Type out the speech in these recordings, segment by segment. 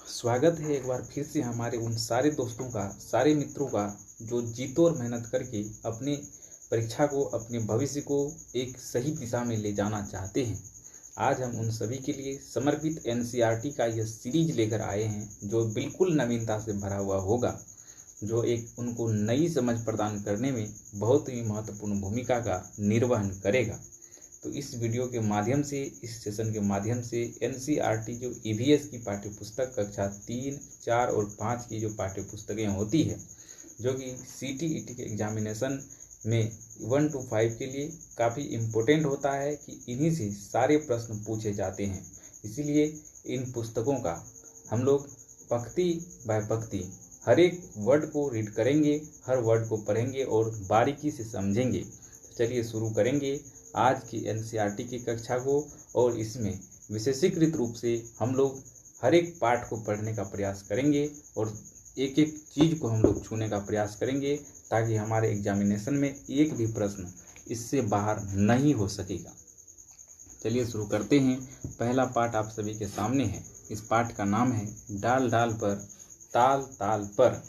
स्वागत है एक बार फिर से हमारे उन सारे दोस्तों का, सारे मित्रों का जो जीतो और मेहनत करके अपने परीक्षा को, अपने भविष्य को एक सही दिशा में ले जाना चाहते हैं। आज हम उन सभी के लिए समर्पित एनसीईआरटी का यह सीरीज लेकर आए हैं जो बिल्कुल नवीनता से भरा हुआ होगा, जो एक उनको नई समझ प्रदान करने में बहुत ही महत्वपूर्ण भूमिका का निर्वहन करेगा। तो इस वीडियो के माध्यम से, इस सेशन के माध्यम से एनसीईआरटी जो ईवीएस की पाठ्यपुस्तक कक्षा 3, 4 और 5 की जो पाठ्यपुस्तकें होती है, जो कि सीटीईटी के एग्जामिनेशन में 1 to 5 के लिए काफ़ी इम्पोर्टेंट होता है कि इन्हीं से सारे प्रश्न पूछे जाते हैं। इसीलिए इन पुस्तकों का हम लोग पंक्ति बाय पंक्ति हर एक वर्ड को रीड करेंगे, हर वर्ड को पढ़ेंगे और बारीकी से समझेंगे। तो चलिए शुरू करेंगे आज की एनसीईआरटी की कक्षा को, और इसमें विशेषीकृत रूप से हम लोग हर एक पाठ को पढ़ने का प्रयास करेंगे और एक एक चीज़ को हम लोग छूने का प्रयास करेंगे, ताकि हमारे एग्जामिनेशन में एक भी प्रश्न इससे बाहर नहीं हो सकेगा। चलिए शुरू करते हैं। पहला पाठ आप सभी के सामने है। इस पाठ का नाम है डाल डाल पर, ताल ताल पर।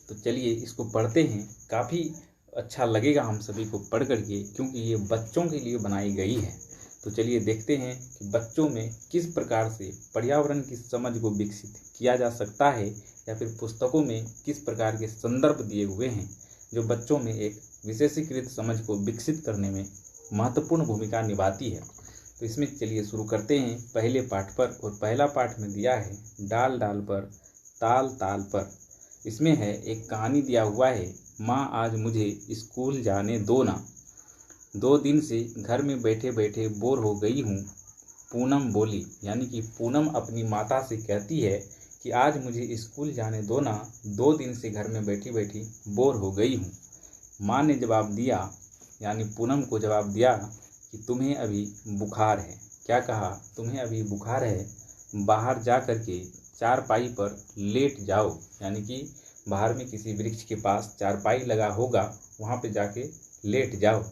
तो चलिए इसको पढ़ते हैं। काफ़ी अच्छा लगेगा हम सभी को पढ़ करके, क्योंकि ये बच्चों के लिए बनाई गई है। तो चलिए देखते हैं कि बच्चों में किस प्रकार से पर्यावरण की समझ को विकसित किया जा सकता है, या फिर पुस्तकों में किस प्रकार के संदर्भ दिए हुए हैं जो बच्चों में एक विशेषीकृत समझ को विकसित करने में महत्वपूर्ण भूमिका निभाती है। तो इसमें चलिए शुरू करते हैं पहले पाठ पर। और पहला पाठ में दिया है डाल डाल पर, ताल ताल पर। इसमें है एक कहानी दिया हुआ है, माँ आज मुझे स्कूल जाने दो ना, 2 दिन से घर में बैठे बैठे बोर हो गई हूँ। पूनम बोली, यानी कि पूनम अपनी माता से कहती है कि आज मुझे स्कूल जाने दो ना, 2 दिन से घर में बैठी बैठी बोर हो गई हूँ। माँ ने जवाब दिया, यानी पूनम को जवाब दिया कि तुम्हें अभी बुखार है। क्या कहा? तुम्हें अभी बुखार है, बाहर जा कर के चारपाई पर लेट जाओ। यानी कि बाहर में किसी वृक्ष के पास चारपाई लगा होगा, वहाँ पे जाके लेट जाओ।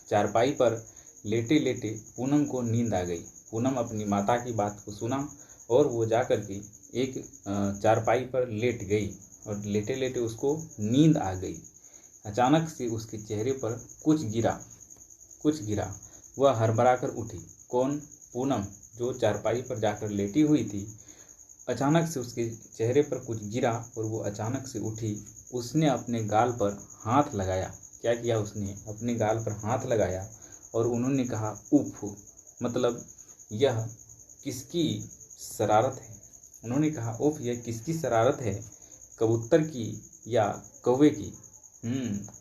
चारपाई पर लेटे लेटे पूनम को नींद आ गई। पूनम अपनी माता की बात को सुना और वो जा कर के एक चारपाई पर लेट गई, और लेटे लेटे उसको नींद आ गई। अचानक से उसके चेहरे पर कुछ गिरा। वह हड़बड़ा कर उठी। कौन? पूनम, जो चारपाई पर जाकर लेटी हुई थी। अचानक से उसके चेहरे पर कुछ गिरा और वो अचानक से उठी। उसने अपने गाल पर हाथ लगाया। क्या किया उसने? अपने गाल पर हाथ लगाया और उन्होंने कहा उफ, मतलब यह किसकी शरारत है? उन्होंने कहा उफ, यह किसकी शरारत है? कबूतर की या कौवे की?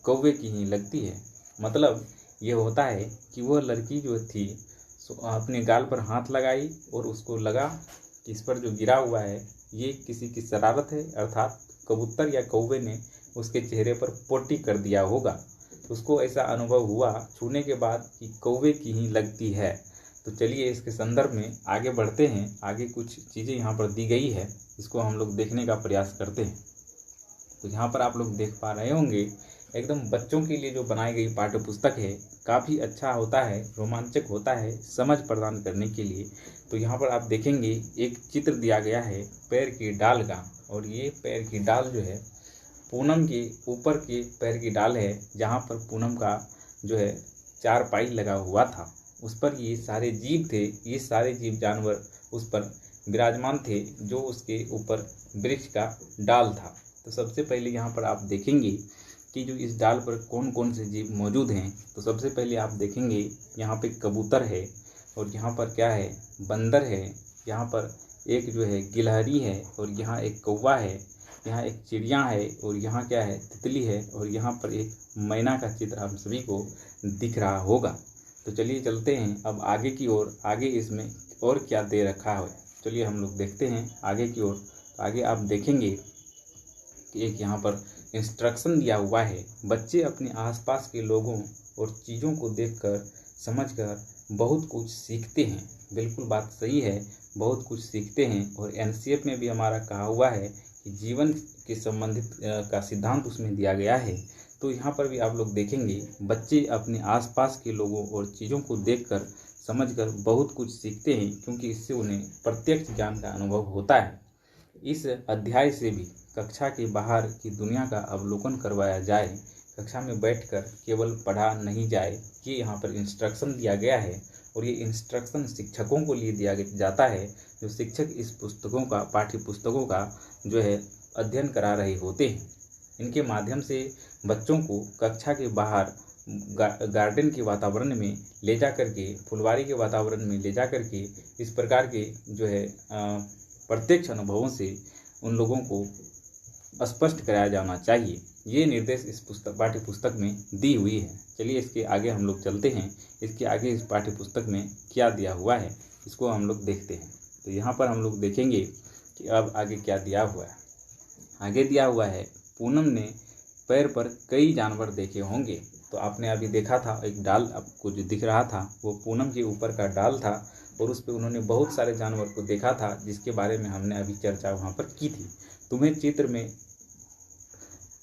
कौवे की ही लगती है। मतलब यह होता है कि वह लड़की जो थी अपने गाल पर हाथ लगाई और उसको लगा कि इस पर जो गिरा हुआ है ये किसी की शरारत है, अर्थात कबूतर या कौवे ने उसके चेहरे पर पोटी कर दिया होगा। उसको ऐसा अनुभव हुआ छूने के बाद कि कौवे की ही लगती है। तो चलिए इसके संदर्भ में आगे बढ़ते हैं। आगे कुछ चीज़ें यहाँ पर दी गई है, इसको हम लोग देखने का प्रयास करते हैं। तो यहाँ पर आप लोग देख पा रहे होंगे, एकदम बच्चों के लिए जो बनाई गई पाठ्य पुस्तक है, काफ़ी अच्छा होता है, रोमांचक होता है समझ प्रदान करने के लिए। तो यहाँ पर आप देखेंगे एक चित्र दिया गया है पैर की डाल का, और ये पैर की डाल जो है पूनम के ऊपर के पैर की डाल है, जहाँ पर पूनम का जो है चारपाई लगा हुआ था। उस पर ये सारे जीव थे, ये सारे जीव जानवर उस पर विराजमान थे, जो उसके ऊपर वृक्ष का डाल था। तो सबसे पहले यहाँ पर आप देखेंगे कि जो इस डाल पर कौन कौन से जीव मौजूद हैं। तो सबसे पहले आप देखेंगे यहाँ पे कबूतर है, और यहाँ पर क्या है? बंदर है। यहाँ पर एक जो है गिलहरी है, और यहाँ एक कौवा है, यहाँ एक चिड़िया है, और यहाँ क्या है? तितली है, और यहाँ पर एक मैना का चित्र हम सभी को दिख रहा होगा। तो चलिए चलते हैं अब आगे की ओर। आगे इसमें और क्या दे रखा है, चलिए हम लोग देखते हैं आगे की ओर। आगे आप देखेंगे कि एक यहाँ पर इंस्ट्रक्शन दिया हुआ है। बच्चे अपने आसपास के लोगों और चीज़ों को देखकर, समझकर बहुत कुछ सीखते हैं। बिल्कुल बात सही है, बहुत कुछ सीखते हैं। और एनसीईआरटी में भी हमारा कहा हुआ है कि जीवन के संबंधित का सिद्धांत उसमें दिया गया है। तो यहाँ पर भी आप लोग देखेंगे बच्चे अपने आसपास के लोगों और चीज़ों को देखकर, समझकर बहुत कुछ सीखते हैं, क्योंकि इससे उन्हें प्रत्यक्ष ज्ञान का अनुभव होता है। इस अध्याय से भी कक्षा के बाहर की दुनिया का अवलोकन करवाया जाए। कक्षा में बैठकर केवल पढ़ा नहीं जाए, ये यहाँ पर इंस्ट्रक्शन दिया गया है और ये इंस्ट्रक्शन शिक्षकों को लिए दिया जाता है, जो शिक्षक इस पुस्तकों का, पाठ्य पुस्तकों का जो है अध्ययन करा रहे होते हैं। इनके माध्यम से बच्चों को कक्षा के बाहर गार्डन के वातावरण में ले जा करके, फुलवारी के वातावरण में ले जा करके इस प्रकार के जो है प्रत्यक्ष अनुभवों से उन लोगों को स्पष्ट कराया जाना चाहिए। ये निर्देश इस पाठ्य पुस्तक में दी हुई है। चलिए इसके आगे हम लोग चलते हैं। इसके आगे इस पाठ्य पुस्तक में क्या दिया हुआ है, इसको हम लोग देखते हैं। तो यहाँ पर हम लोग देखेंगे कि अब आगे क्या दिया हुआ है। आगे दिया हुआ है, पूनम ने पैर पर कई जानवर देखे होंगे। तो आपने अभी देखा था एक डाल आपको जो दिख रहा था, वो पूनम के ऊपर का डाल था और उस पर उन्होंने बहुत सारे जानवर को देखा था, जिसके बारे में हमने अभी चर्चा वहाँ पर की थी। तुम्हें चित्र में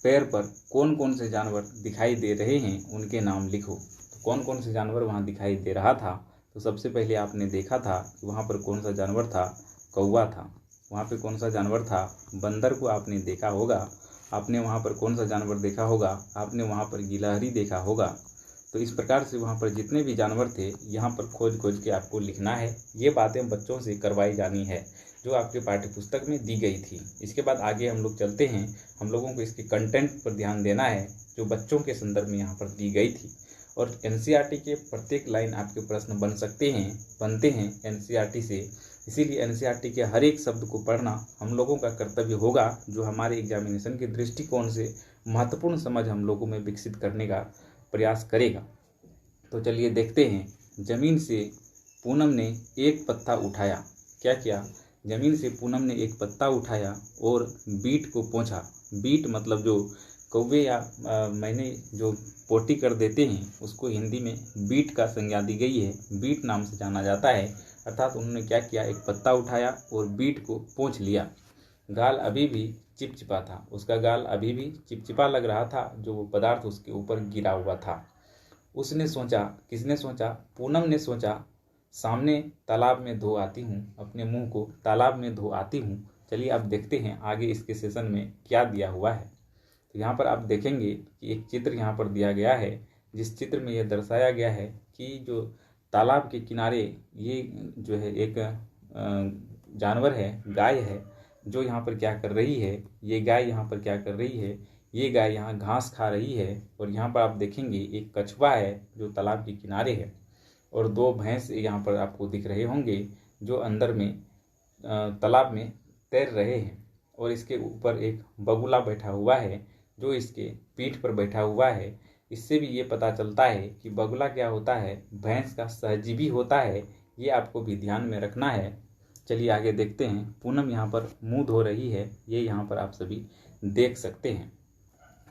पैर पर कौन कौन से जानवर दिखाई दे रहे हैं, उनके नाम लिखो। तो कौन कौन से जानवर वहाँ दिखाई दे रहा था, तो सबसे पहले आपने देखा था कि वहाँ पर कौन सा जानवर था, कौवा था। वहाँ पे कौन सा जानवर था, बंदर को आपने देखा होगा। आपने वहाँ पर कौन सा जानवर देखा होगा, आपने वहाँ पर गिलहरी देखा होगा। तो इस प्रकार से वहाँ पर जितने भी जानवर थे, यहाँ पर खोज खोज के आपको लिखना है। ये बातें बच्चों से करवाई जानी है, जो आपके पाठ्य पुस्तक में दी गई थी। इसके बाद आगे हम लोग चलते हैं। हम लोगों को इसके कंटेंट पर ध्यान देना है, जो बच्चों के संदर्भ में यहाँ पर दी गई थी। और एनसीईआरटी के प्रत्येक लाइन आपके प्रश्न बनते हैं एनसीईआरटी से। इसीलिए एनसीईआरटी के हर एक शब्द को पढ़ना हम लोगों का कर्तव्य होगा, जो हमारे एग्जामिनेशन के दृष्टिकोण से महत्वपूर्ण समझ हम लोगों में विकसित करने का प्रयास करेगा। तो चलिए देखते हैं। जमीन से पूनम ने एक पत्ता उठाया। क्या किया? जमीन से पूनम ने एक पत्ता उठाया और बीट को पोंछा। बीट मतलब जो कौवे या मैंने जो पोटी कर देते हैं, उसको हिंदी में बीट का संज्ञा दी गई है, बीट नाम से जाना जाता है। अर्थात उन्होंने क्या किया, एक पत्ता उठाया और बीट को पोंछ लिया। गाल अभी भी चिपचिपा था, उसका गाल अभी भी चिपचिपा लग रहा था, जो वो पदार्थ उसके ऊपर गिरा हुआ था। उसने सोचा, किसने सोचा? पूनम ने सोचा, सामने तालाब में धो आती हूँ, अपने मुंह को तालाब में धो आती हूँ। चलिए अब देखते हैं आगे इसके सेशन में क्या दिया हुआ है। तो यहाँ पर आप देखेंगे कि एक चित्र यहाँ पर दिया गया है, जिस चित्र में यह दर्शाया गया है कि जो तालाब के किनारे ये जो है एक जानवर है, गाय है, जो यहाँ पर क्या कर रही है, ये गाय यहाँ पर क्या कर रही है, ये गाय यहाँ घास खा रही है। और यहाँ पर आप देखेंगे एक कछुआ है जो तालाब के किनारे है, और दो भैंस यहाँ पर आपको दिख रहे होंगे जो अंदर में तालाब में तैर रहे हैं। और इसके ऊपर एक बगुला बैठा हुआ है, जो इसके पीठ पर बैठा हुआ है। इससे भी ये पता चलता है कि बगुला क्या होता है, भैंस का सहजीवी होता है। ये आपको भी ध्यान में रखना है। चलिए आगे देखते हैं। पूनम यहाँ पर मुंह धो रही है, ये यहाँ पर आप सभी देख सकते हैं।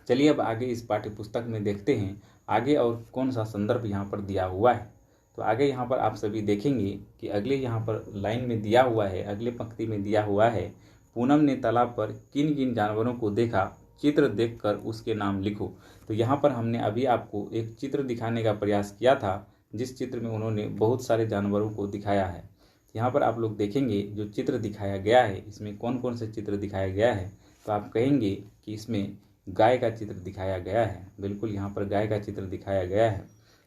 चलिए अब आगे इस पाठ्य पुस्तक में देखते हैं आगे और कौन सा संदर्भ यहाँ पर दिया हुआ है। तो आगे यहाँ पर आप सभी देखेंगे कि अगले यहाँ पर लाइन में दिया हुआ है, अगले पंक्ति में दिया हुआ है, पूनम ने तालाब पर किन किन जानवरों को देखा, चित्र देखकर उसके नाम लिखो। तो यहाँ पर हमने अभी आपको एक चित्र दिखाने का प्रयास किया था, जिस चित्र में उन्होंने बहुत सारे जानवरों को दिखाया है। यहाँ पर आप लोग देखेंगे जो चित्र दिखाया गया है, इसमें कौन कौन से चित्र दिखाया गया है। तो आप कहेंगे कि इसमें गाय का चित्र दिखाया गया है। बिल्कुल, यहाँ पर गाय का चित्र दिखाया गया है।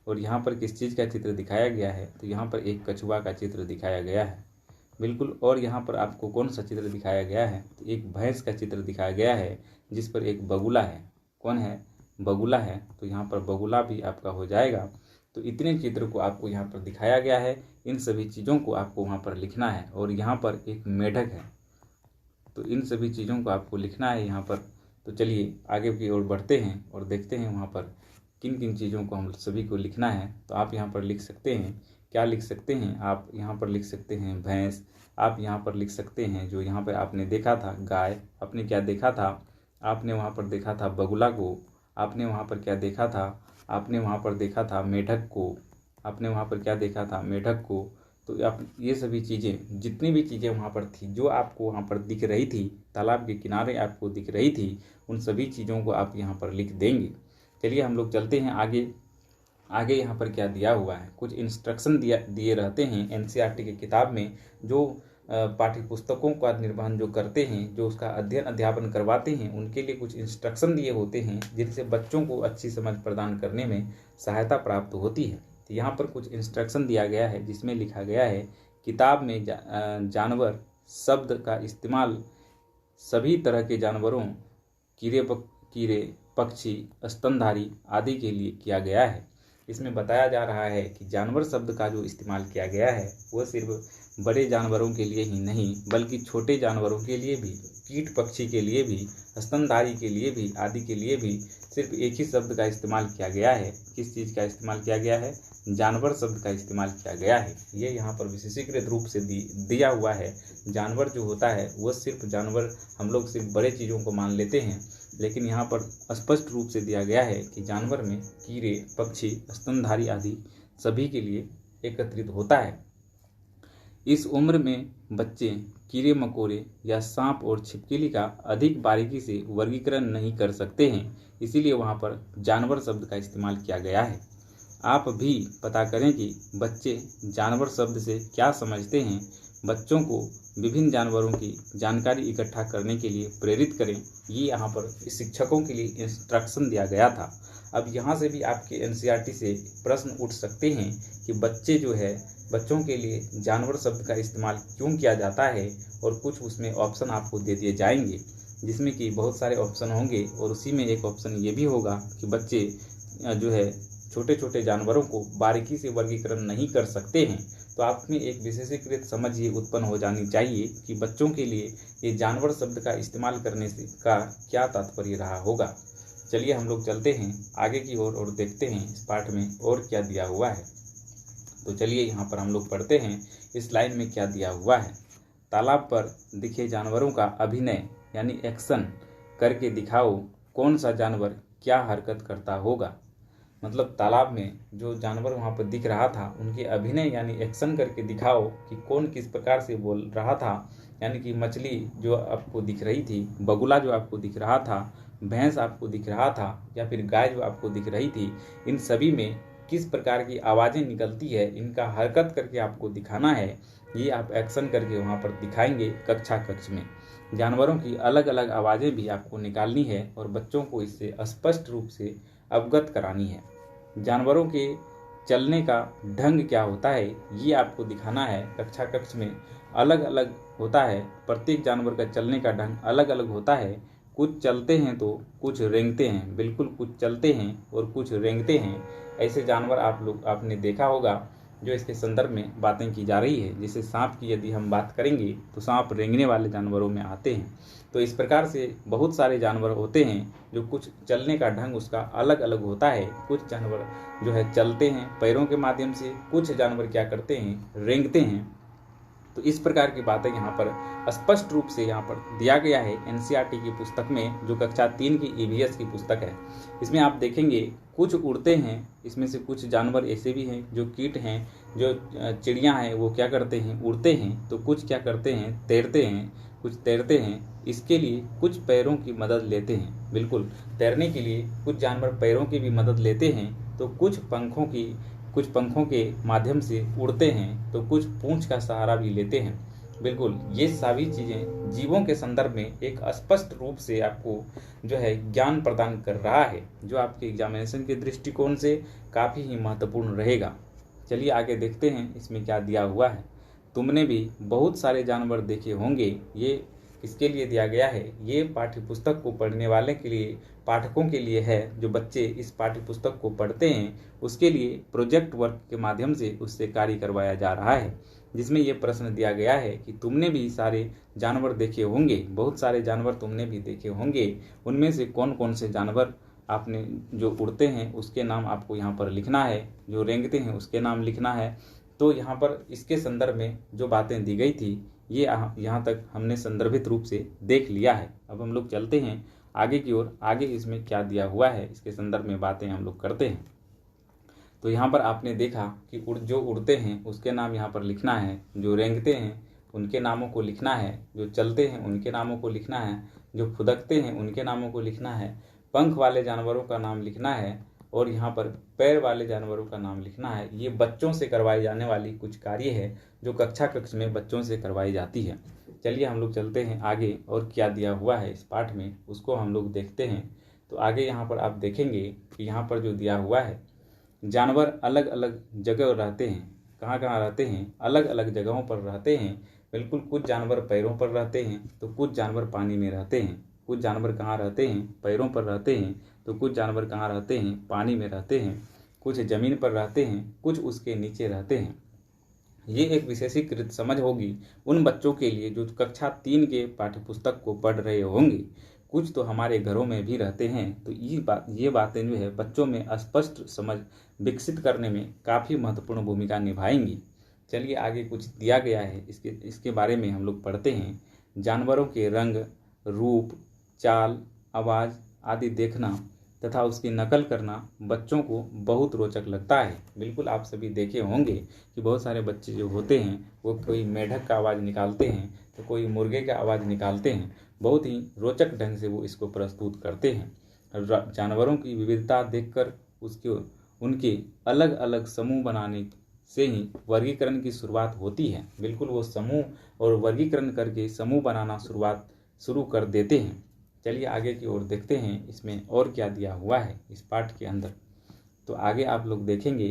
और यहाँ पर किस चीज़ का चित्र दिखाया गया है, तो यहाँ पर एक कछुआ का चित्र दिखाया गया है। बिल्कुल, और यहाँ पर आपको कौन सा चित्र दिखाया गया है, तो एक भैंस का चित्र दिखाया गया है, जिस पर एक बगुला है। कौन है? बगुला है। तो यहाँ पर बगुला भी आपका हो जाएगा। तो इतने चित्र को आपको यहाँ पर दिखाया गया है। इन सभी चीज़ों को आपको वहाँ पर लिखना है। और यहाँ पर एक मेढक है, तो इन सभी चीज़ों को आपको लिखना है यहाँ पर। तो चलिए आगे की ओर बढ़ते हैं और देखते हैं वहाँ पर किन किन चीज़ों को हम सभी को लिखना है। तो आप यहाँ पर लिख सकते हैं, क्या लिख सकते हैं आप? यहाँ पर लिख सकते हैं भैंस। आप यहाँ पर लिख सकते हैं जो यहाँ पर आपने देखा था गाय। आपने क्या देखा था? आपने वहाँ पर देखा था बगुला को। आपने वहाँ पर क्या देखा था? आपने वहाँ पर देखा था मेढक को। आपने वहाँ पर क्या देखा था? मेढक को। तो आप ये सभी चीज़ें, जितनी भी चीज़ें वहाँ पर थी, जो आपको वहाँ पर दिख रही थी, तालाब के किनारे आपको दिख रही थी, उन सभी चीज़ों को आप यहाँ पर लिख देंगे। चलिए हम लोग चलते हैं आगे। आगे यहाँ पर क्या दिया हुआ है, कुछ इंस्ट्रक्शन दिए रहते हैं एनसीईआरटी की किताब में। जो पाठ्य पुस्तकों का निर्वहन जो करते हैं, जो उसका अध्ययन अध्यापन करवाते हैं, उनके लिए कुछ इंस्ट्रक्शन दिए होते हैं जिनसे बच्चों को अच्छी समझ प्रदान करने में सहायता प्राप्त होती है। तो यहाँ पर कुछ इंस्ट्रक्शन दिया गया है जिसमें लिखा गया है, किताब में जानवर शब्द का इस्तेमाल सभी तरह के जानवरों, कीड़े, पक्षी, स्तनधारी आदि के लिए किया गया है। इसमें बताया जा रहा है कि जानवर शब्द का जो इस्तेमाल किया गया है वो सिर्फ बड़े जानवरों के लिए ही नहीं बल्कि छोटे जानवरों के लिए भी, कीट पक्षी के लिए भी, स्तनधारी के लिए भी, आदि के लिए भी सिर्फ एक ही शब्द का इस्तेमाल किया गया है। किस चीज़ का इस्तेमाल किया गया है? जानवर शब्द का इस्तेमाल किया गया है। ये यहाँ पर विशेषीकृत रूप से दिया हुआ है। जानवर जो होता है वो सिर्फ जानवर, हम लोग सिर्फ बड़े चीज़ों को मान लेते हैं, लेकिन यहाँ पर स्पष्ट रूप से दिया गया है कि जानवर में कीड़े, पक्षी, स्तनधारी आदि सभी के लिए एकत्रित होता है। इस उम्र में बच्चे कीड़े मकोड़े या सांप और छिपकली का अधिक बारीकी से वर्गीकरण नहीं कर सकते हैं, इसीलिए वहाँ पर जानवर शब्द का इस्तेमाल किया गया है। आप भी पता करें कि बच्चे जानवर शब्द से क्या समझते हैं। बच्चों को विभिन्न जानवरों की जानकारी इकट्ठा करने के लिए प्रेरित करें। ये यहाँ पर शिक्षकों के लिए इंस्ट्रक्शन दिया गया था। अब यहाँ से भी आपके एनसीईआरटी से प्रश्न उठ सकते हैं कि बच्चों के लिए जानवर शब्द का इस्तेमाल क्यों किया जाता है, और कुछ उसमें ऑप्शन आपको दे दिए जाएंगे जिसमें कि बहुत सारे ऑप्शन होंगे, और उसी में एक ऑप्शन ये भी होगा कि बच्चे छोटे छोटे जानवरों को बारीकी से वर्गीकरण नहीं कर सकते हैं। तो आप में एक विशेषीकृत समझ ये उत्पन्न हो जानी चाहिए कि बच्चों के लिए ये जानवर शब्द का इस्तेमाल करने से का क्या तात्पर्य रहा होगा। चलिए हम लोग चलते हैं आगे की ओर और देखते हैं इस पाठ में और क्या दिया हुआ है। तो चलिए यहाँ पर हम लोग पढ़ते हैं इस लाइन में क्या दिया हुआ है। तालाब पर दिखे जानवरों का अभिनय यानी एक्शन करके दिखाओ, कौन सा जानवर क्या हरकत करता होगा। मतलब तालाब में जो जानवर वहाँ पर दिख रहा था उनके अभिनय यानी एक्शन करके दिखाओ कि कौन किस प्रकार से बोल रहा था। यानी कि मछली जो आपको दिख रही थी, बगुला जो आपको दिख रहा था, भैंस आपको दिख रहा था, या फिर गाय जो आपको दिख रही थी, इन सभी में किस प्रकार की आवाज़ें निकलती है, इनका हरकत करके आपको दिखाना है। ये आप एक्शन करके वहाँ पर दिखाएंगे कक्ष में। जानवरों की अलग अलग आवाज़ें भी आपको निकालनी है और बच्चों को इससे स्पष्ट रूप से अवगत करानी है। जानवरों के चलने का ढंग क्या होता है ये आपको दिखाना है। कक्ष में अलग अलग होता है, प्रत्येक जानवर का चलने का ढंग अलग अलग होता है। कुछ चलते हैं तो कुछ रेंगते हैं, बिल्कुल कुछ चलते हैं और कुछ रेंगते हैं। ऐसे जानवर आपने देखा होगा जो इसके संदर्भ में बातें की जा रही है। जैसे सांप की यदि हम बात करेंगे तो सांप रेंगने वाले जानवरों में आते हैं। तो इस प्रकार से बहुत सारे जानवर होते हैं जो कुछ चलने का ढंग उसका अलग अलग होता है। कुछ जानवर चलते हैं पैरों के माध्यम से, कुछ जानवर क्या करते हैं, रेंगते हैं। तो इस प्रकार की बातें यहाँ पर स्पष्ट रूप से यहाँ पर दिया गया है एनसीईआरटी की पुस्तक में, जो कक्षा 3 की ईवीएस की पुस्तक है। इसमें आप देखेंगे कुछ उड़ते हैं, इसमें से कुछ जानवर ऐसे भी हैं जो कीट हैं, जो चिड़ियाँ हैं वो क्या करते हैं, उड़ते हैं। तो कुछ क्या करते हैं, तैरते हैं, कुछ तैरते हैं। इसके लिए कुछ पैरों की मदद लेते हैं। बिल्कुल तैरने के लिए कुछ जानवर पैरों की भी मदद लेते हैं, तो कुछ पंखों के माध्यम से उड़ते हैं, तो कुछ पूंछ का सहारा भी लेते हैं। बिल्कुल ये सभी चीज़ें जीवों के संदर्भ में एक स्पष्ट रूप से आपको ज्ञान प्रदान कर रहा है, जो आपके एग्जामिनेशन के दृष्टिकोण से काफ़ी ही महत्वपूर्ण रहेगा। चलिए आगे देखते हैं इसमें क्या दिया हुआ है। तुमने भी बहुत सारे जानवर देखे होंगे। ये किसके लिए दिया गया है? ये पाठ्य पुस्तक को पढ़ने वाले के लिए, पाठकों के लिए है। जो बच्चे इस पाठ्य पुस्तक को पढ़ते हैं उसके लिए प्रोजेक्ट वर्क के माध्यम से उससे कार्य करवाया जा रहा है, जिसमें ये प्रश्न दिया गया है कि तुमने भी सारे जानवर देखे होंगे, बहुत सारे जानवर तुमने भी देखे होंगे। उनमें से कौन कौन से जानवर आपने जो उड़ते हैं उसके नाम आपको यहाँ पर लिखना है, जो रेंगते हैं उसके नाम लिखना है। तो यहाँ पर इसके संदर्भ में जो बातें दी गई थी ये यहाँ तक हमने संदर्भित रूप से देख लिया है। अब हम लोग चलते हैं आगे की ओर। आगे इसमें क्या दिया हुआ है इसके संदर्भ में बातें हम लोग करते हैं। तो यहाँ पर आपने देखा कि जो उड़ते हैं उसके नाम यहाँ पर लिखना है, जो रेंगते हैं उनके नामों को लिखना है, जो चलते हैं उनके नामों को लिखना है, जो फुदकते हैं उनके नामों को लिखना है, पंख वाले जानवरों का नाम लिखना है, और यहाँ पर पैर वाले जानवरों का नाम लिखना है। ये बच्चों से करवाई जाने वाली कुछ कार्य है जो कक्षा कक्ष में बच्चों से करवाई जाती है। चलिए हम लोग चलते हैं आगे और क्या दिया हुआ है इस पाठ में उसको हम लोग देखते हैं। तो आगे यहाँ पर आप देखेंगे कि यहाँ पर जो दिया हुआ है, जानवर अलग अलग जगह रहते हैं। कहाँ कहाँ रहते हैं? अलग अलग जगहों पर रहते हैं। बिल्कुल, कुछ जानवर पैरों पर रहते हैं तो कुछ जानवर पानी में रहते हैं। कुछ जानवर कहाँ रहते हैं? पैरों पर रहते हैं। तो कुछ जानवर कहाँ रहते हैं? पानी में रहते हैं। कुछ ज़मीन पर रहते हैं, कुछ उसके नीचे रहते हैं। ये एक विशेषीकृत समझ होगी उन बच्चों के लिए जो कक्षा 3 के पाठ्यपुस्तक को पढ़ रहे होंगे। कुछ तो हमारे घरों में भी रहते हैं। तो ये बातें जो है बच्चों में स्पष्ट समझ विकसित करने में काफ़ी महत्वपूर्ण भूमिका निभाएंगी। चलिए आगे कुछ दिया गया है, इसके बारे में हम लोग पढ़ते हैं। जानवरों के रंग, रूप, चाल, आवाज़ आदि देखना तथा उसकी नकल करना बच्चों को बहुत रोचक लगता है। बिल्कुल, आप सभी देखे होंगे कि बहुत सारे बच्चे जो होते हैं वो कोई मेढक का आवाज़ निकालते हैं तो कोई मुर्गे का आवाज़ निकालते हैं। बहुत ही रोचक ढंग से वो इसको प्रस्तुत करते हैं। जानवरों की विविधता देखकर उनके अलग अलग समूह बनाने से ही वर्गीकरण की शुरुआत होती है। बिल्कुल, वो समूह और वर्गीकरण करके समूह बनाना शुरू कर देते हैं। चलिए आगे की ओर देखते हैं इसमें और क्या दिया हुआ है इस पाठ के अंदर। तो आगे आप लोग देखेंगे,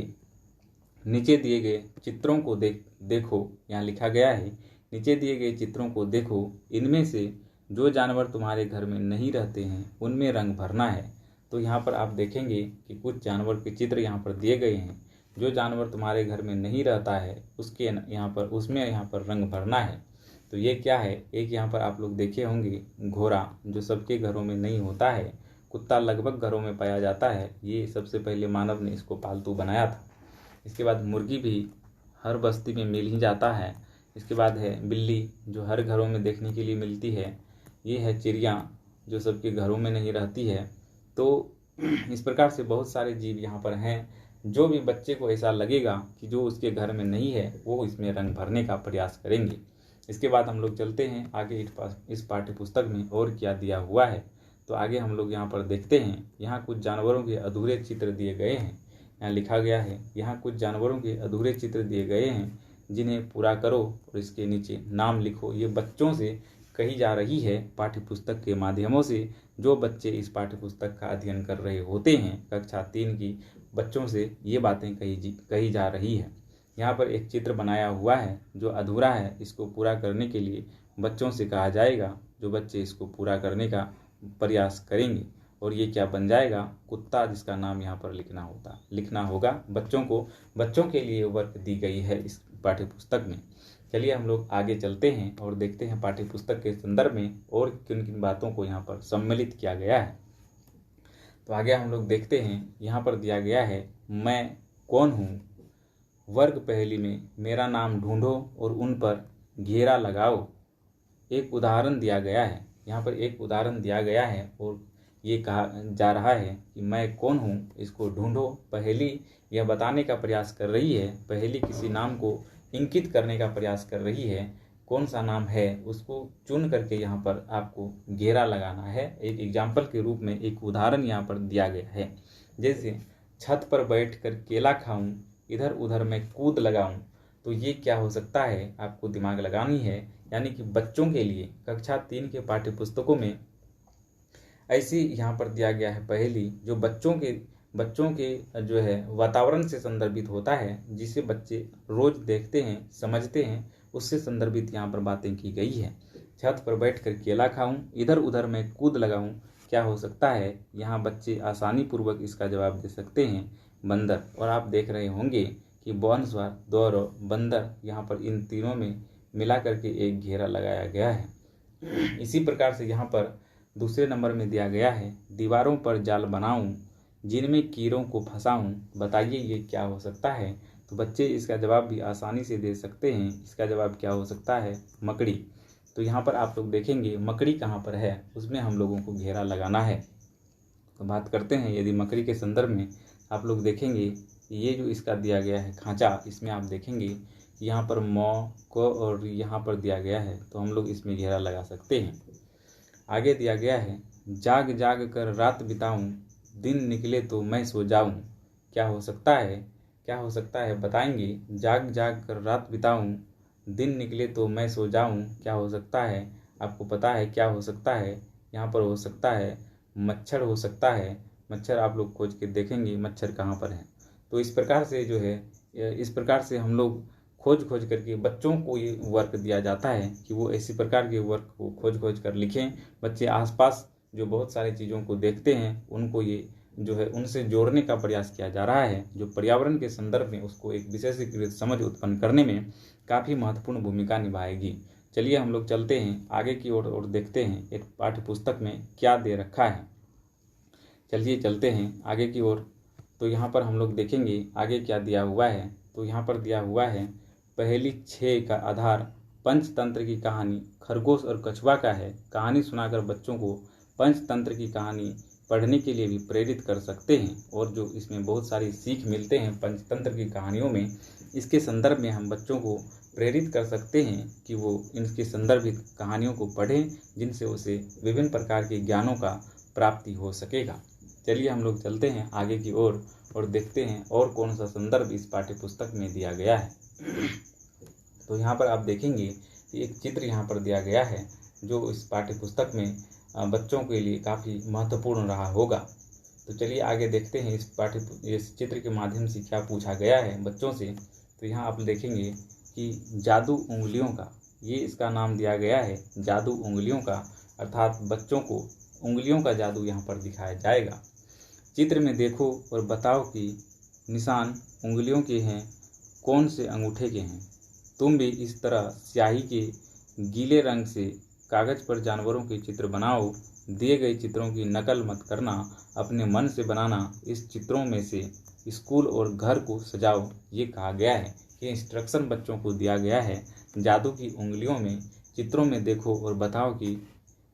नीचे दिए गए चित्रों को देखो। यहाँ लिखा गया है, नीचे दिए गए चित्रों को देखो, इनमें से जो जानवर तुम्हारे घर में नहीं रहते हैं उनमें रंग भरना है। तो यहाँ पर आप देखेंगे कि कुछ जानवर के चित्र यहाँ पर दिए गए हैं। जो जानवर तुम्हारे घर में नहीं रहता है उसमें यहाँ पर रंग भरना है। तो ये क्या है? एक यहाँ पर आप लोग देखे होंगे घोड़ा, जो सबके घरों में नहीं होता है। कुत्ता लगभग घरों में पाया जाता है। ये सबसे पहले मानव ने इसको पालतू बनाया था। इसके बाद मुर्गी भी हर बस्ती में मिल ही जाता है। इसके बाद है बिल्ली, जो हर घरों में देखने के लिए मिलती है। ये है चिड़िया, जो सबके घरों में नहीं रहती है। तो इस प्रकार से बहुत सारे जीव यहाँ पर हैं। जो भी बच्चे को ऐसा लगेगा कि जो उसके घर में नहीं है वो इसमें रंग भरने का प्रयास करेंगे। इसके बाद हम लोग चलते हैं आगे इस पाठ्यपुस्तक में और क्या दिया हुआ है। तो आगे हम लोग यहाँ पर देखते हैं, यहाँ कुछ जानवरों के अधूरे चित्र दिए गए हैं। यहाँ लिखा गया है, यहाँ कुछ जानवरों के अधूरे चित्र दिए गए हैं जिन्हें पूरा करो और इसके नीचे नाम लिखो। ये बच्चों से कही जा रही है पाठ्यपुस्तक के माध्यमों से। जो बच्चे इस पाठ्यपुस्तक का अध्ययन कर रहे होते हैं कक्षा 3 की, बच्चों से ये बातें कही जा रही है। यहाँ पर एक चित्र बनाया हुआ है जो अधूरा है। इसको पूरा करने के लिए बच्चों से कहा जाएगा। जो बच्चे इसको पूरा करने का प्रयास करेंगे और ये क्या बन जाएगा? कुत्ता, जिसका नाम यहाँ पर लिखना होगा बच्चों के लिए वर्क दी गई है इस पाठ्यपुस्तक में। चलिए हम लोग आगे चलते हैं और देखते हैं पाठ्यपुस्तक के संदर्भ में और किन किन बातों को यहाँ पर सम्मिलित किया गया है। तो आगे हम लोग देखते हैं, यहाँ पर दिया गया है, मैं कौन हूँ? वर्ग पहेली में मेरा नाम ढूंढो और उन पर घेरा लगाओ। एक उदाहरण दिया गया है। यहाँ पर एक उदाहरण दिया गया है और ये कहा जा रहा है कि मैं कौन हूँ, इसको ढूंढो। पहेली यह बताने का प्रयास कर रही है, पहेली किसी नाम को इंकित करने का प्रयास कर रही है। कौन सा नाम है उसको चुन करके यहाँ पर आपको घेरा लगाना है। एक एग्जाम्पल के रूप में एक उदाहरण यहाँ पर दिया गया है, जैसे छत पर बैठ कर केला खाऊं, इधर उधर मैं कूद लगाऊं। तो ये क्या हो सकता है? आपको दिमाग लगानी है। यानी कि बच्चों के लिए कक्षा 3 के पाठ्यपुस्तकों में ऐसी यहाँ पर दिया गया है पहेली जो बच्चों के जो है वातावरण से संदर्भित होता है, जिसे बच्चे रोज देखते हैं, समझते हैं, उससे संदर्भित यहाँ पर बातें की गई है। छत पर बैठकर केला खाऊं, इधर उधर मैं कूद लगाऊं, क्या हो सकता है? यहाँ बच्चे आसानी पूर्वक इसका जवाब दे सकते हैं, बंदर। और आप देख रहे होंगे कि बौनस्वार, दौरो, बंदर, यहाँ पर इन तीनों में मिला करके एक घेरा लगाया गया है। इसी प्रकार से यहाँ पर दूसरे नंबर में दिया गया है, दीवारों पर जाल बनाऊं, जिनमें कीड़ों को फंसाऊं। बताइए ये क्या हो सकता है? तो बच्चे इसका जवाब भी आसानी से दे सकते हैं। इसका जवाब क्या हो सकता है? मकड़ी। तो यहाँ पर आप लोग देखेंगे मकड़ी कहाँ पर है, उसमें हम लोगों को घेरा लगाना है। तो बात करते हैं, यदि मकड़ी के संदर्भ में आप लोग देखेंगे, ये जो इसका दिया गया है खांचा, इसमें आप देखेंगे यहाँ पर मौ को और यहाँ पर दिया गया है, तो हम लोग इसमें घेरा लगा सकते हैं। आगे दिया गया है, जाग जाग कर रात बिताऊं, दिन निकले तो मैं सो जाऊं, क्या हो सकता है, क्या हो सकता है बताएंगे। जाग जाग कर रात बिताऊं, दिन निकले तो मैं सो जाऊं, क्या हो सकता है। आपको पता है क्या हो सकता है। यहाँ पर हो सकता है मच्छर हो सकता है। मच्छर आप लोग खोज के देखेंगे मच्छर कहाँ पर है। तो इस प्रकार से जो है, इस प्रकार से हम लोग खोज खोज करके बच्चों को ये वर्क दिया जाता है कि वो ऐसी प्रकार के वर्क को खोज खोज कर लिखें। बच्चे आसपास जो बहुत सारी चीज़ों को देखते हैं उनको ये जो है उनसे जोड़ने का प्रयास किया जा रहा है, जो पर्यावरण के संदर्भ में उसको एक विशेषीकृत समझ उत्पन्न करने में काफ़ी महत्वपूर्ण भूमिका निभाएगी। चलिए हम लोग चलते हैं आगे की ओर और देखते हैं एक पाठ्य पुस्तक में क्या दे रखा है। चलिए चलते हैं आगे की ओर। तो यहाँ पर हम लोग देखेंगे आगे क्या दिया हुआ है। तो यहाँ पर दिया हुआ है पहेली 6 का आधार पंचतंत्र की कहानी खरगोश और कछुआ का है। कहानी सुनाकर बच्चों को पंचतंत्र की कहानी पढ़ने के लिए भी प्रेरित कर सकते हैं, और जो इसमें बहुत सारी सीख मिलते हैं पंचतंत्र की कहानियों में, इसके संदर्भ में हम बच्चों को प्रेरित कर सकते हैं कि वो इनके संदर्भित कहानियों को पढ़ें, जिनसे उसे विभिन्न प्रकार के ज्ञानों का प्राप्ति हो सकेगा। चलिए हम लोग चलते हैं आगे की ओर और देखते हैं और कौन सा संदर्भ इस पाठ्य पुस्तक में दिया गया है। तो यहाँ पर आप देखेंगे कि एक चित्र यहाँ पर दिया गया है जो इस पाठ्य पुस्तक में बच्चों के लिए काफ़ी महत्वपूर्ण रहा होगा। तो चलिए आगे देखते हैं इस चित्र के माध्यम से क्या पूछा गया है बच्चों से। तो यहाँ आप देखेंगे कि जादू उंगलियों का, ये इसका नाम दिया गया है जादू उंगलियों का, अर्थात बच्चों को उंगलियों का जादू यहाँ पर दिखाया जाएगा। चित्र में देखो और बताओ कि निशान उंगलियों के हैं, कौन से अंगूठे के हैं। तुम भी इस तरह स्याही के गीले रंग से कागज पर जानवरों के चित्र बनाओ। दिए गए चित्रों की नकल मत करना, अपने मन से बनाना। इस चित्रों में से स्कूल और घर को सजाओ। ये कहा गया है, ये इंस्ट्रक्शन बच्चों को दिया गया है। जादू की उंगलियों में चित्रों में देखो और बताओ कि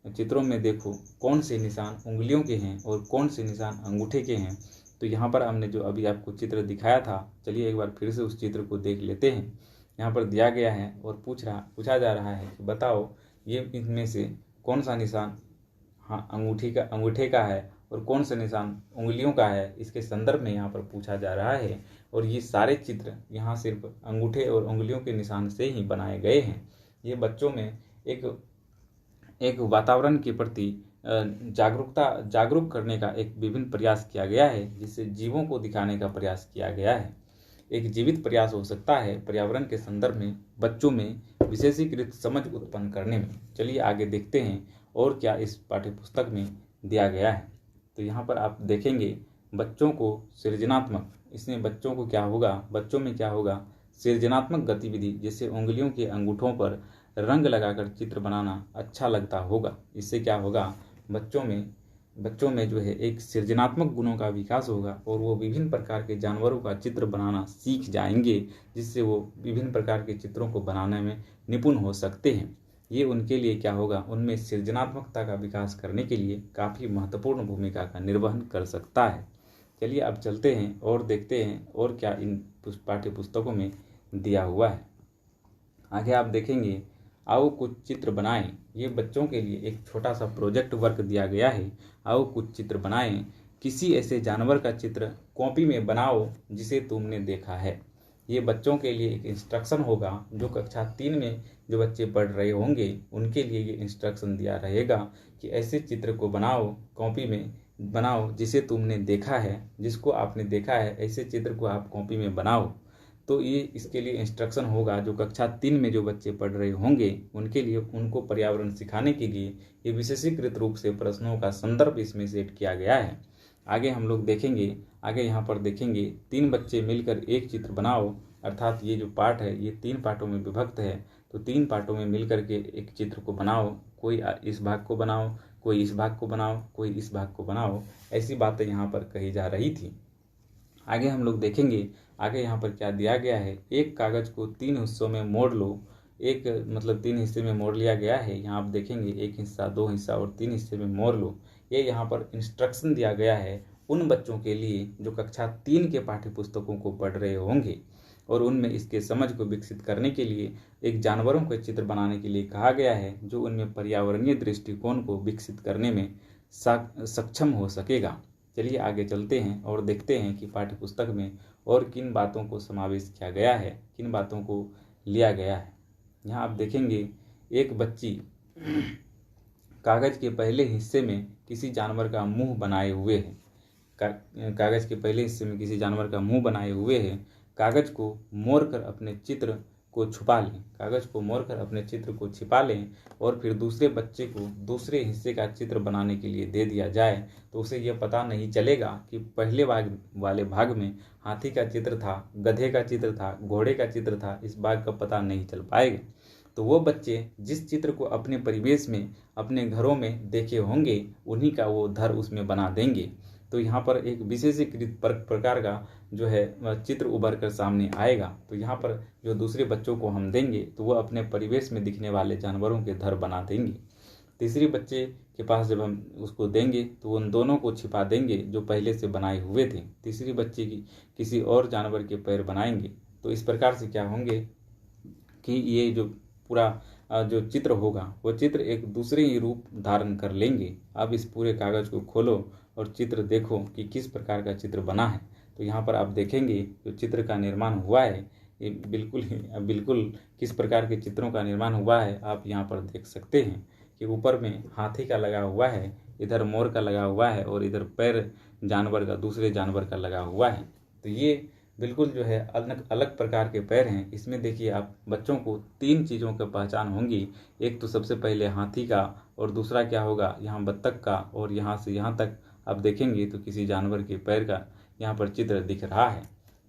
चित्रों में देखो कौन से निशान उंगलियों के हैं और कौन से निशान अंगूठे के हैं। तो यहाँ पर हमने जो अभी आपको चित्र दिखाया था, चलिए एक बार फिर से उस चित्र को देख लेते हैं। यहाँ पर दिया गया है और पूछा जा रहा है कि बताओ ये इनमें से कौन सा निशान अंगूठे का है और कौन सा निशान उंगलियों का है। इसके संदर्भ में यहाँ पर पूछा जा रहा है, और ये सारे चित्र यहाँ सिर्फ अंगूठे और उंगलियों के निशान से ही बनाए गए हैं। ये बच्चों में एक वातावरण के प्रति जागरूक करने का एक विभिन्न प्रयास किया गया है, जिससे जीवों को दिखाने का प्रयास किया गया है। एक जीवित प्रयास हो सकता है पर्यावरण के संदर्भ में बच्चों में विशेषीकृत समझ उत्पन्न करने में। चलिए आगे देखते हैं और क्या इस पाठ्य पुस्तक में दिया गया है। तो यहाँ पर आप देखेंगे बच्चों को सृजनात्मक, इसमें बच्चों को क्या होगा, बच्चों में क्या होगा, सृजनात्मक गतिविधि, जैसे उंगलियों के अंगूठों पर रंग लगाकर चित्र बनाना अच्छा लगता होगा। इससे क्या होगा, बच्चों में जो है एक सृजनात्मक गुणों का विकास होगा और वो विभिन्न प्रकार के जानवरों का चित्र बनाना सीख जाएंगे, जिससे वो विभिन्न प्रकार के चित्रों को बनाने में निपुण हो सकते हैं। ये उनके लिए क्या होगा, उनमें सृजनात्मकता का विकास करने के लिए काफ़ी महत्वपूर्ण भूमिका का निर्वहन कर सकता है। चलिए अब चलते हैं और देखते हैं और क्या इन पाठ्य पुस्तकों में दिया हुआ है। आगे आप देखेंगे आओ कुछ चित्र बनाएं। ये बच्चों के लिए एक छोटा सा प्रोजेक्ट वर्क दिया गया है। आओ कुछ चित्र बनाएं। किसी ऐसे जानवर का चित्र कॉपी में बनाओ जिसे तुमने देखा है। ये बच्चों के लिए एक इंस्ट्रक्शन होगा, जो कक्षा 3 में जो बच्चे पढ़ रहे होंगे उनके लिए ये इंस्ट्रक्शन दिया रहेगा कि ऐसे चित्र को बनाओ, कॉपी में बनाओ जिसे तुमने देखा है, जिसको आपने देखा है ऐसे चित्र को आप कॉपी में बनाओ। तो ये इसके लिए इंस्ट्रक्शन होगा जो कक्षा 3 में जो बच्चे पढ़ रहे होंगे उनके लिए, उनको पर्यावरण सिखाने के लिए ये विशेषीकृत रूप से प्रश्नों का संदर्भ इसमें सेट किया गया है। आगे हम लोग देखेंगे, आगे यहाँ पर देखेंगे 3 बच्चे मिलकर एक चित्र बनाओ, अर्थात ये जो पाठ है ये 3 पार्टों में विभक्त है। तो 3 पार्टों में मिलकर के एक चित्र को बनाओ, कोई इस भाग को बनाओ, कोई इस भाग को बनाओ, कोई इस भाग को बनाओ। ऐसी बातें यहाँ पर कही जा रही थी। आगे हम लोग देखेंगे, आगे यहाँ पर क्या दिया गया है, एक कागज को 3 हिस्सों में मोड़ लो। 3 हिस्से में मोड़ लिया गया है। यहाँ आप देखेंगे 1 हिस्सा, 2 हिस्सा और 3 हिस्से में मोड़ लो। ये यहाँ पर इंस्ट्रक्शन दिया गया है उन बच्चों के लिए जो कक्षा 3 के पाठ्य पुस्तकों को पढ़ रहे होंगे, और उनमें इसके समझ को विकसित करने के लिए एक जानवरों के चित्र बनाने के लिए कहा गया है, जो उनमें पर्यावरणीय दृष्टिकोण को विकसित करने में सक्षम हो सकेगा। चलिए आगे चलते हैं और देखते हैं कि पाठ्य पुस्तक में और किन बातों को समावेश किया गया है, किन बातों को लिया गया है। यहाँ आप देखेंगे एक बच्ची कागज के पहले हिस्से में किसी जानवर का मुंह बनाए हुए है। कागज के पहले हिस्से में किसी जानवर का मुंह बनाए हुए है। कागज को मोड़कर अपने चित्र को छुपा लें, कागज को मोड़कर अपने चित्र को छिपा लें और फिर दूसरे बच्चे को दूसरे हिस्से का चित्र बनाने के लिए दे दिया जाए तो उसे यह पता नहीं चलेगा कि पहले वाले भाग में हाथी का चित्र था, गधे का चित्र था, घोड़े का चित्र था। इस भाग का पता नहीं चल पाएगा। तो वो बच्चे जिस चित्र को अपने परिवेश में, अपने घरों में देखे होंगे, उन्हीं का वो धर उसमें बना देंगे। तो यहाँ पर एक विशेषीकृत प्रकार का जो है चित्र उभर कर सामने आएगा। तो यहाँ पर जो दूसरे बच्चों को हम देंगे तो वह अपने परिवेश में दिखने वाले जानवरों के धर बना देंगे। तीसरे बच्चे के पास जब हम उसको देंगे तो उन दोनों को छिपा देंगे जो पहले से बनाए हुए थे। तीसरी बच्चे की किसी और जानवर के पैर बनाएंगे। तो इस प्रकार से क्या होंगे कि ये जो पूरा जो चित्र होगा वो चित्र एक दूसरे ही रूप धारण कर लेंगे। अब इस पूरे कागज को खोलो और चित्र देखो कि किस प्रकार का चित्र बना है। तो यहाँ पर आप देखेंगे जो चित्र का निर्माण हुआ है ये बिल्कुल किस प्रकार के चित्रों का निर्माण हुआ है आप यहाँ पर देख सकते हैं कि ऊपर में हाथी का लगा हुआ है, इधर मोर का लगा हुआ है और इधर पैर जानवर का, दूसरे जानवर का लगा हुआ है। तो ये बिल्कुल जो है अलग अलग प्रकार के पैर हैं। इसमें देखिए आप बच्चों को 3 चीज़ों की पहचान होंगी। एक तो सबसे पहले हाथी का और दूसरा क्या होगा यहाँ बत्तख का और यहाँ से यहाँ तक आप देखेंगे तो किसी जानवर के पैर का यहाँ पर चित्र दिख रहा है।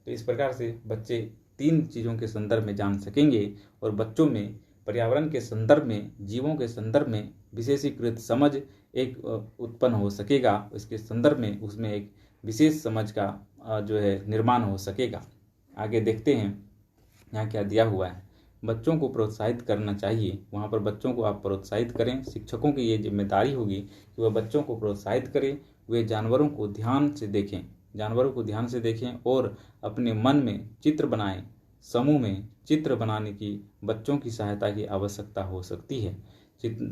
तो इस प्रकार से बच्चे 3 चीज़ों के संदर्भ में जान सकेंगे और बच्चों में पर्यावरण के संदर्भ में, जीवों के संदर्भ में विशेषीकृत समझ एक उत्पन्न हो सकेगा। इसके संदर्भ में उसमें एक विशेष समझ का जो है निर्माण हो सकेगा। आगे देखते हैं यहाँ क्या दिया हुआ है। बच्चों को प्रोत्साहित करना चाहिए। वहाँ पर बच्चों को आप प्रोत्साहित करें। शिक्षकों की ये जिम्मेदारी होगी कि वह बच्चों को प्रोत्साहित करें। वे जानवरों को ध्यान से देखें, जानवरों को ध्यान से देखें और अपने मन में चित्र बनाएं। समूह में चित्र बनाने की बच्चों की सहायता की आवश्यकता हो सकती है।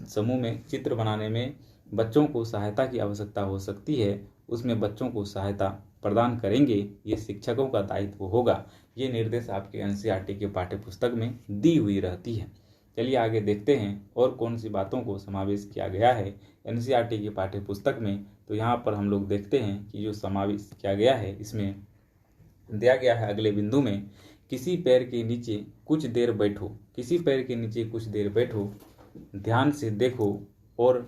समूह में चित्र बनाने में बच्चों को सहायता की आवश्यकता हो सकती है। उसमें बच्चों को सहायता प्रदान करेंगे, ये शिक्षकों का दायित्व होगा। ये निर्देश आपके एनसीईआरटी के पाठ्य पुस्तक में दी हुई रहती है। चलिए आगे देखते हैं और कौन सी बातों को समावेश किया गया है एनसीईआरटी के पाठ्य पुस्तक में। तो यहाँ पर हम लोग देखते हैं कि जो समावेश किया गया है इसमें दिया गया है अगले बिंदु में, किसी पैर के नीचे कुछ देर बैठो, किसी पैर के नीचे कुछ देर बैठो, ध्यान से देखो और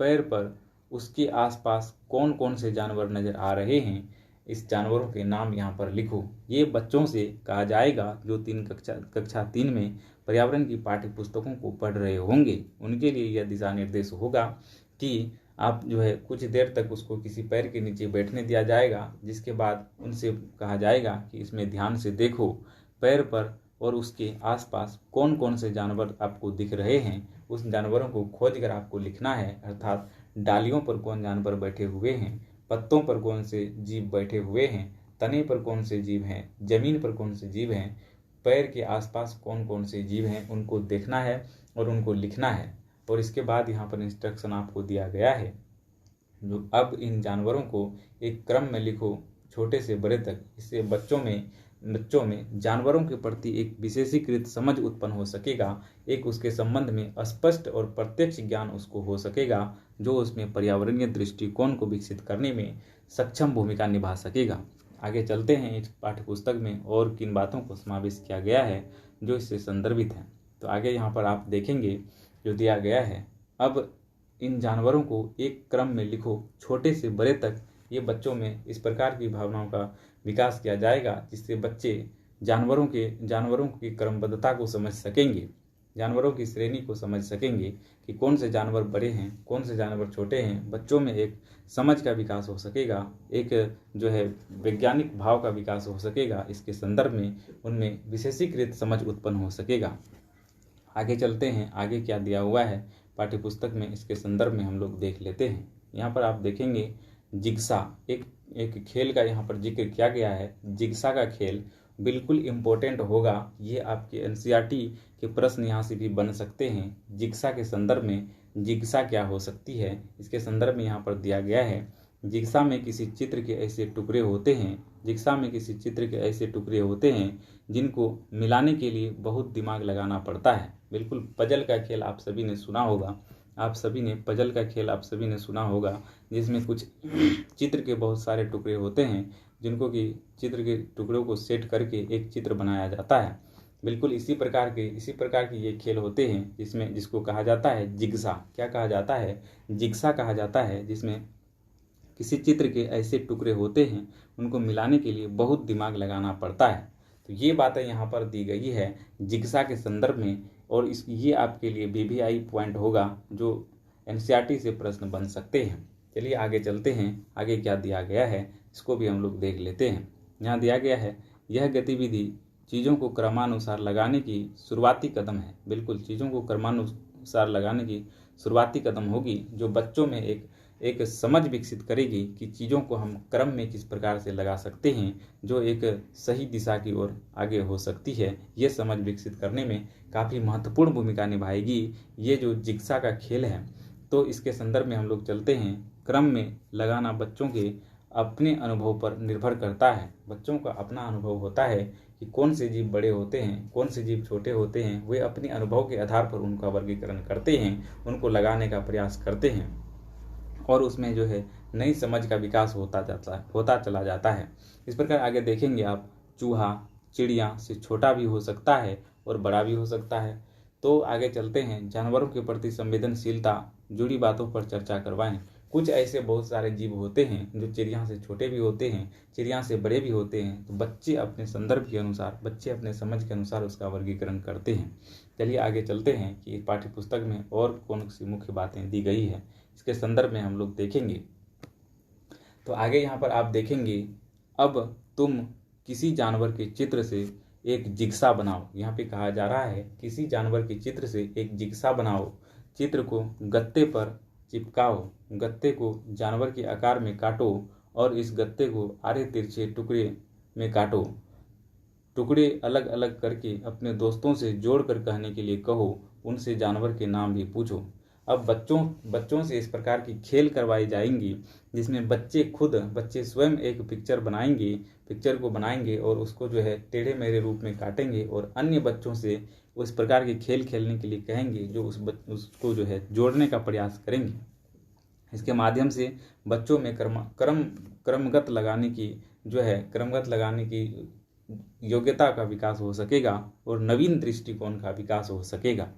पैर पर उसके आसपास कौन कौन से जानवर नजर आ रहे हैं, इस जानवरों के नाम यहाँ पर लिखो। ये बच्चों से कहा जाएगा जो कक्षा 3 में पर्यावरण की पाठ्य पुस्तकों को पढ़ रहे होंगे। उनके लिए यह दिशा निर्देश होगा कि आप जो है कुछ देर तक उसको किसी पैर के नीचे बैठने दिया जाएगा, जिसके बाद उनसे कहा जाएगा कि इसमें ध्यान से देखो पैर पर और उसके आसपास कौन कौन से जानवर आपको दिख रहे हैं। उस जानवरों को खोज कर आपको लिखना है, अर्थात डालियों पर कौन जानवर बैठे हुए हैं, पत्तों पर कौन से जीव बैठे हुए हैं, तने पर कौन से जीव हैं, जमीन पर कौन से जीव हैं, पैर के आसपास कौन कौन से जीव हैं, उनको देखना है और उनको लिखना है। और इसके बाद यहाँ पर इंस्ट्रक्शन आपको दिया गया है जो अब इन जानवरों को एक क्रम में लिखो, छोटे से बड़े तक। इससे बच्चों में जानवरों के प्रति एक विशेषीकृत समझ उत्पन्न हो सकेगा। एक उसके संबंध में स्पष्ट और प्रत्यक्ष ज्ञान उसको हो सकेगा जो उसमें पर्यावरणीय दृष्टिकोण को विकसित करने में सक्षम भूमिका निभा सकेगा। आगे चलते हैं इस पाठ्य पुस्तक में और किन बातों को समावेश किया गया है जो इससे संदर्भित है। तो आगे यहाँ पर आप देखेंगे जो दिया गया है, अब इन जानवरों को एक क्रम में लिखो, छोटे से बड़े तक। ये बच्चों में इस प्रकार की भावनाओं का विकास किया जाएगा जिससे बच्चे जानवरों की क्रमबद्धता को समझ सकेंगे, जानवरों की श्रेणी को समझ सकेंगे कि कौन से जानवर बड़े हैं, कौन से जानवर छोटे हैं। बच्चों में एक समझ का विकास हो सकेगा, एक जो है वैज्ञानिक भाव का विकास हो सकेगा। इसके संदर्भ में उनमें विशेषीकृत समझ उत्पन्न हो सकेगा। आगे चलते हैं, आगे क्या दिया हुआ है पाठ्य पुस्तक में, इसके संदर्भ में हम लोग देख लेते हैं। यहाँ पर आप देखेंगे जिग्सा, एक खेल का यहाँ पर जिक्र किया गया है। जिग्सा का खेल बिल्कुल इम्पोर्टेंट होगा। ये आपके एनसीईआरटी के प्रश्न यहाँ से भी बन सकते हैं। जिग्सा के संदर्भ में जिग्सा क्या हो सकती है, इसके संदर्भ में यहाँ पर दिया गया है। जिग्सा में किसी चित्र के ऐसे टुकड़े होते हैं, जिग्सा में किसी चित्र के ऐसे टुकड़े होते हैं जिनको मिलाने के लिए बहुत दिमाग लगाना पड़ता है। बिल्कुल पजल का खेल आप सभी ने सुना होगा, पजल का खेल आप सभी ने सुना होगा, जिसमें कुछ चित्र के बहुत सारे टुकड़े होते हैं जिनको कि चित्र के टुकड़ों को सेट करके एक चित्र बनाया जाता है। बिल्कुल इसी प्रकार के ये खेल होते हैं जिसको कहा जाता है जिग्सा। क्या कहा जाता है? जिग्सा कहा जाता है, जिसमें किसी चित्र के ऐसे टुकड़े होते हैं उनको मिलाने के लिए बहुत दिमाग लगाना पड़ता है। तो ये बातें यहाँ पर दी गई है जिग्सा के संदर्भ में, और ये आपके लिए BBI पॉइंट होगा जो NCERT से प्रश्न बन सकते हैं। चलिए आगे चलते हैं, आगे क्या दिया गया है इसको भी हम लोग देख लेते हैं। यहाँ दिया गया है, यह गतिविधि चीज़ों को क्रमानुसार लगाने की शुरुआती कदम है। बिल्कुल चीज़ों को क्रमानुसार लगाने की शुरुआती कदम होगी जो बच्चों में एक समझ विकसित करेगी कि चीज़ों को हम क्रम में किस प्रकार से लगा सकते हैं जो एक सही दिशा की ओर आगे हो सकती है। ये समझ विकसित करने में काफ़ी महत्वपूर्ण भूमिका निभाएगी ये जो जिग्सा का खेल है। तो इसके संदर्भ में हम लोग चलते हैं। क्रम में लगाना बच्चों के अपने अनुभव पर निर्भर करता है। बच्चों का अपना अनुभव होता है कि कौन से जीव बड़े होते हैं, कौन से जीव छोटे होते हैं। वे अपने अनुभव के आधार पर उनका वर्गीकरण करते हैं, उनको लगाने का प्रयास करते हैं और उसमें जो है नई समझ का विकास होता चला जाता है। इस प्रकार आगे देखेंगे आप, चूहा चिड़िया से छोटा भी हो सकता है और बड़ा भी हो सकता है। तो आगे चलते हैं, जानवरों के प्रति संवेदनशीलता जुड़ी बातों पर चर्चा करवाएं। कुछ ऐसे बहुत सारे जीव होते हैं जो चिड़िया से छोटे भी होते हैं, चिड़िया से बड़े भी होते हैं। तो बच्चे अपने संदर्भ के अनुसार, बच्चे अपने समझ के अनुसार उसका वर्गीकरण करते हैं। चलिए आगे चलते हैं कि इस पाठ्य पुस्तक में और कौन सी मुख्य बातें दी गई है इसके संदर्भ में हम लोग देखेंगे। तो आगे यहाँ पर आप देखेंगे, अब तुम किसी जानवर के चित्र से एक जिग्सा बनाओ। यहाँ पे कहा जा रहा है किसी जानवर के चित्र से एक जिग्सा बनाओ। चित्र को गत्ते पर चिपकाओ, गत्ते को जानवर के आकार में काटो और इस गत्ते को आधे तिरछे टुकड़े में काटो। टुकड़े अलग अलग करके अपने दोस्तों से जोड़कर कहने के लिए कहो, उनसे जानवर के नाम भी पूछो। अब बच्चों से इस प्रकार की खेल करवाई जाएंगी जिसमें बच्चे स्वयं एक पिक्चर को बनाएंगे और उसको जो है टेढ़े मेढ़े रूप में काटेंगे और अन्य बच्चों से उस प्रकार के खेल खेलने के लिए कहेंगे जो उसको जो है जोड़ने का प्रयास करेंगे। इसके माध्यम से बच्चों में क्रमगत लगाने की योग्यता का विकास हो सकेगा और नवीन दृष्टिकोण का विकास हो सकेगा।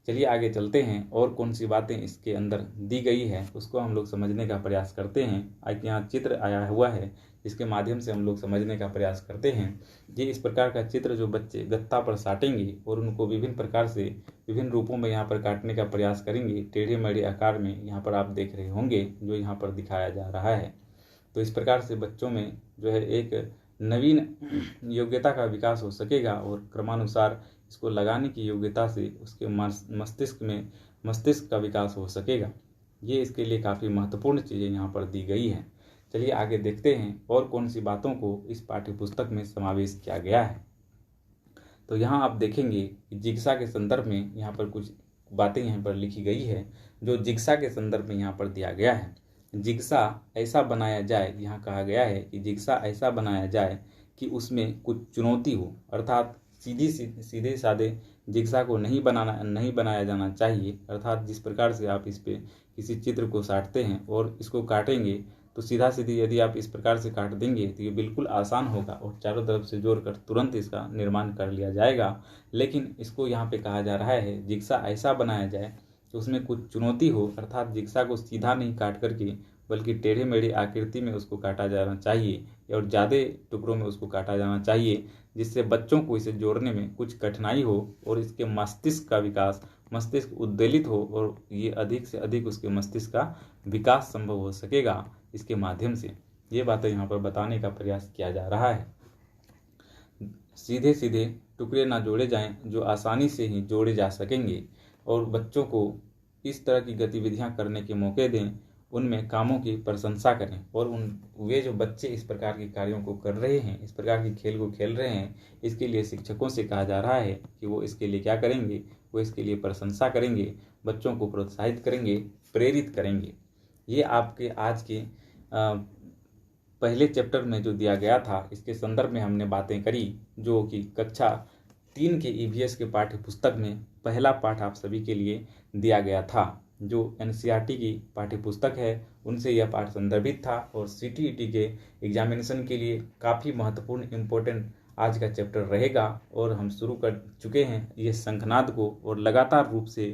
चलिए आगे चलते हैं और कौन सी बातें इसके अंदर दी गई है उसको हम लोग समझने का प्रयास करते हैं। आज यहाँ चित्र आया हुआ है, इसके माध्यम से हम लोग समझने का प्रयास करते हैं। ये इस प्रकार का चित्र जो बच्चे गत्ता पर साटेंगे और उनको विभिन्न प्रकार से विभिन्न रूपों में यहाँ पर काटने का प्रयास करेंगे, टेढ़े मेढ़े आकार में यहाँ पर आप देख रहे होंगे जो यहाँ पर दिखाया जा रहा है। तो इस प्रकार से बच्चों में जो है एक नवीन योग्यता का विकास हो सकेगा और क्रमानुसार इसको लगाने की योग्यता से उसके मस्तिष्क का विकास हो सकेगा। ये इसके लिए काफ़ी महत्वपूर्ण चीज़ें यहाँ पर दी गई हैं। चलिए आगे देखते हैं और कौन सी बातों को इस पाठ्य पुस्तक में समावेश किया गया है। तो यहाँ आप देखेंगे कि जिग्सा के संदर्भ में यहाँ पर कुछ बातें यहाँ पर लिखी गई है जो जिग्सा के संदर्भ में यहाँ पर दिया गया है। जिग्सा ऐसा बनाया जाए, यहाँ कहा गया है कि जिग्सा ऐसा बनाया जाए कि उसमें कुछ चुनौती हो, अर्थात सीधे सादे जिग्सा को नहीं बनाया जाना चाहिए। अर्थात जिस प्रकार से आप इस पे किसी चित्र को साटते हैं और इसको काटेंगे तो सीधा सीधी यदि आप इस प्रकार से काट देंगे तो ये बिल्कुल आसान होगा और चारों तरफ से जोड़कर तुरंत इसका निर्माण कर लिया जाएगा। लेकिन इसको यहाँ पे कहा जा रहा है जिग्सा ऐसा बनाया जाए तो उसमें कुछ चुनौती हो, अर्थात जिग्सा को सीधा नहीं काट करके बल्कि टेढ़े मेढ़े आकृति में उसको काटा जाना चाहिए और ज़्यादा टुकड़ों में उसको काटा जाना चाहिए, जिससे बच्चों को इसे जोड़ने में कुछ कठिनाई हो और इसके मस्तिष्क उद्वेलित हो और ये अधिक से अधिक उसके मस्तिष्क का विकास संभव हो सकेगा इसके माध्यम से। ये बातें यहाँ पर बताने का प्रयास किया जा रहा है। सीधे सीधे टुकड़े ना जोड़े जाएं जो आसानी से ही जोड़े जा सकेंगे और बच्चों को इस तरह की गतिविधियां करने के मौके दें, उनमें कामों की प्रशंसा करें और वे जो बच्चे इस प्रकार के कार्यों को कर रहे हैं, इस प्रकार के खेल को खेल रहे हैं, इसके लिए शिक्षकों से कहा जा रहा है कि वो इसके लिए क्या करेंगे, वो इसके लिए प्रशंसा करेंगे, बच्चों को प्रोत्साहित करेंगे, प्रेरित करेंगे। ये आपके आज के पहले चैप्टर में जो दिया गया था इसके संदर्भ में हमने बातें करी, जो कि कक्षा 3 के ईवीएस के पाठ्य पुस्तक में पहला पाठ आप सभी के लिए दिया गया था। जो एनसीईआरटी की पाठ्य पुस्तक है उनसे यह पाठ संदर्भित था और सीटीईटी के एग्जामिनेशन के लिए काफ़ी महत्वपूर्ण इम्पोर्टेंट आज का चैप्टर रहेगा। और हम शुरू कर चुके हैं ये शंखनाद को, और लगातार रूप से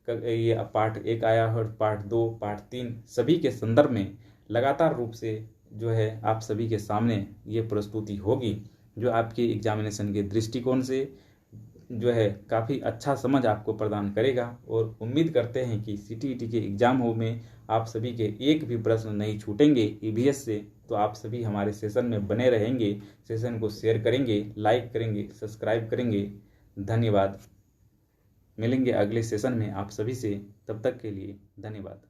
ये पार्ट 1 आया और पार्ट 2 पार्ट 3 सभी के संदर्भ में लगातार रूप से जो है आप सभी के सामने ये प्रस्तुति होगी, जो आपके एग्जामिनेशन के दृष्टिकोण से जो है काफ़ी अच्छा समझ आपको प्रदान करेगा। और उम्मीद करते हैं कि सीटीईटी के एग्जाम में आप सभी के एक भी प्रश्न नहीं छूटेंगे ईवीएस से। तो आप सभी हमारे सेशन में बने रहेंगे, सेशन को शेयर करेंगे, लाइक करेंगे, सब्सक्राइब करेंगे। धन्यवाद। मिलेंगे अगले सेशन में आप सभी से, तब तक के लिए धन्यवाद।